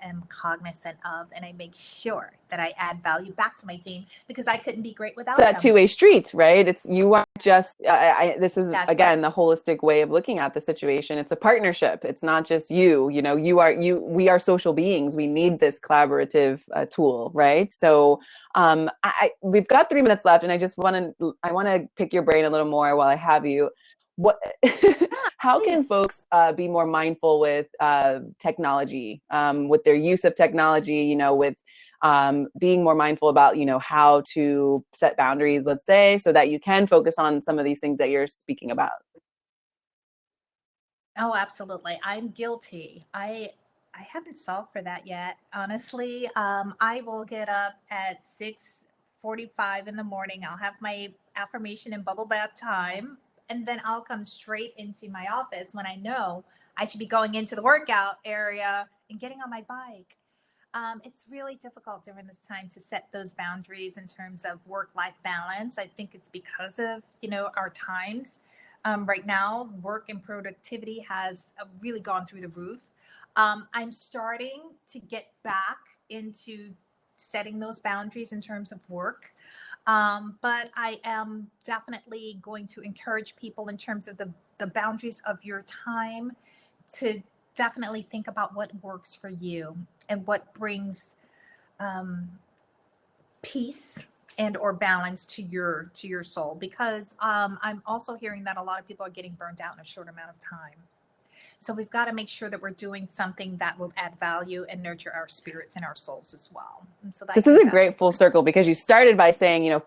am cognizant of. And I make sure that I add value back to my team because I couldn't be great without that them. two-way street, right? It's you are just this is That's again right. the holistic way of looking at the situation. It's a partnership. It's not just you know, we are social beings. We need this collaborative tool, right? So we've got 3 minutes left, and I want to pick your brain a little more while I have you. What how can Please. folks be more mindful with technology, with their use of technology, you know, with being more mindful about, you know, how to set boundaries, let's say, so that you can focus on some of these things that you're speaking about? Oh, absolutely. I'm guilty. I haven't solved for that yet. Honestly, I will get up at 6:45 in the morning. I'll have my affirmation and bubble bath time, and then I'll come straight into my office when I know I should be going into the workout area and getting on my bike. It's really difficult during this time to set those boundaries in terms of work-life balance. I think it's because of, you know, our times. Right now, work and productivity has really gone through the roof. I'm starting to get back into setting those boundaries in terms of work. But I am definitely going to encourage people in terms of the boundaries of your time to definitely think about what works for you and what brings um, peace and or balance to your soul, because I'm also hearing that a lot of people are getting burnt out in a short amount of time. So we've got to make sure that we're doing something that will add value and nurture our spirits and our souls as well. And so I This is think a that's great full circle, because you started by saying, you know,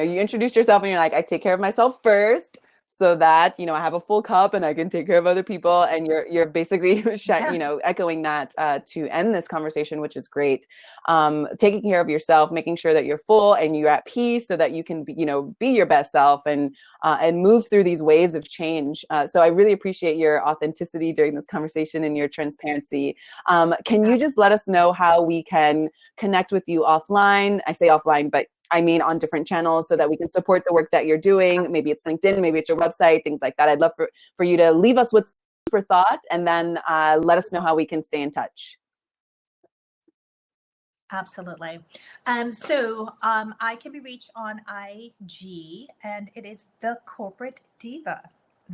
you introduced yourself and you're like, I take care of myself first so that, you know, I have a full cup and I can take care of other people. And you're basically, yeah, you know, echoing that to end this conversation, which is great. Taking care of yourself, making sure that you're full and you're at peace so that you can, you know, be your best self and move through these waves of change. So I really appreciate your authenticity during this conversation and your transparency. Can you just let us know how we can connect with you offline? I say offline, but I mean on different channels, so that we can support the work that you're doing. Maybe it's LinkedIn, maybe it's your website, things like that. I'd love for you to leave us with for thought, and then let us know how we can stay in touch. absolutely. I can be reached on IG, and it is the Corporate Diva.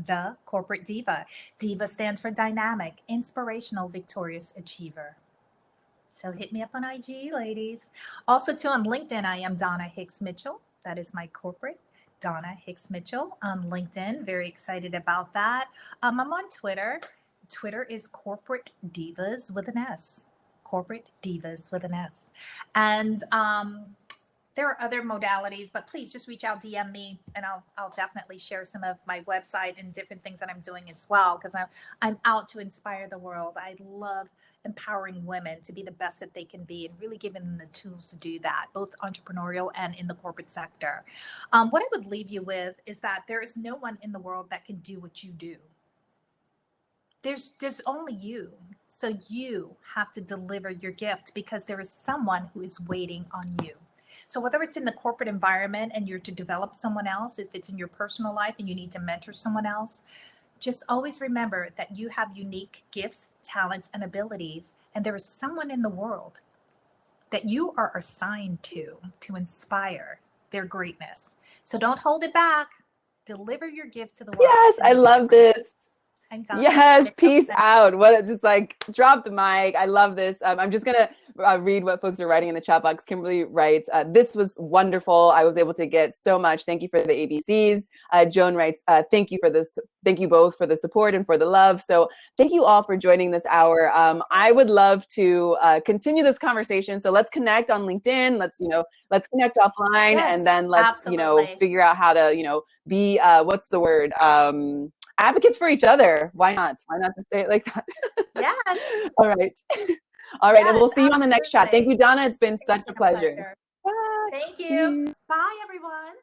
The Corporate Diva. Diva stands for dynamic, inspirational, victorious achiever. So hit me up on IG, ladies. Also, too, on LinkedIn, I am Donna Hicks Mitchell. That is my corporate, Donna Hicks Mitchell on LinkedIn. Very excited about that. I'm on Twitter. Twitter is Corporate Divas with an S. Corporate Divas with an S. And there are other modalities, but please just reach out, DM me, and I'll definitely share some of my website and different things that I'm doing as well, because I'm out to inspire the world. I love empowering women to be the best that they can be and really giving them the tools to do that, both entrepreneurial and in the corporate sector. What I would leave you with is that there is no one in the world that can do what you do. There's only you. So you have to deliver your gift, because there is someone who is waiting on you. So whether it's in the corporate environment and you're to develop someone else, if it's in your personal life and you need to mentor someone else, just always remember that you have unique gifts, talents, and abilities, and there is someone in the world that you are assigned to inspire their greatness. So don't hold it back. Deliver your gift to the world Yes, and I make a love difference. this. I'm Donna. Yes, peace out. What, just like drop the mic. I love this. I'm just gonna read what folks are writing in the chat box. Kimberly writes, "This was wonderful. I was able to get so much. Thank you for the ABCs." Joan writes, "Thank you for this. Thank you both for the support and for the love." So thank you all for joining this hour. I would love to continue this conversation. So let's connect on LinkedIn. Let's connect offline, and Yes, then let's absolutely. figure out how to be what's the word. Advocates for each other. Why not? Why not to say it like that? Yes, All right. All right. And yes, we'll see you on the next chat. Thank absolutely. you, Donna. It's been It's such a been a pleasure. pleasure. Bye. Thank See you. you. Bye, everyone.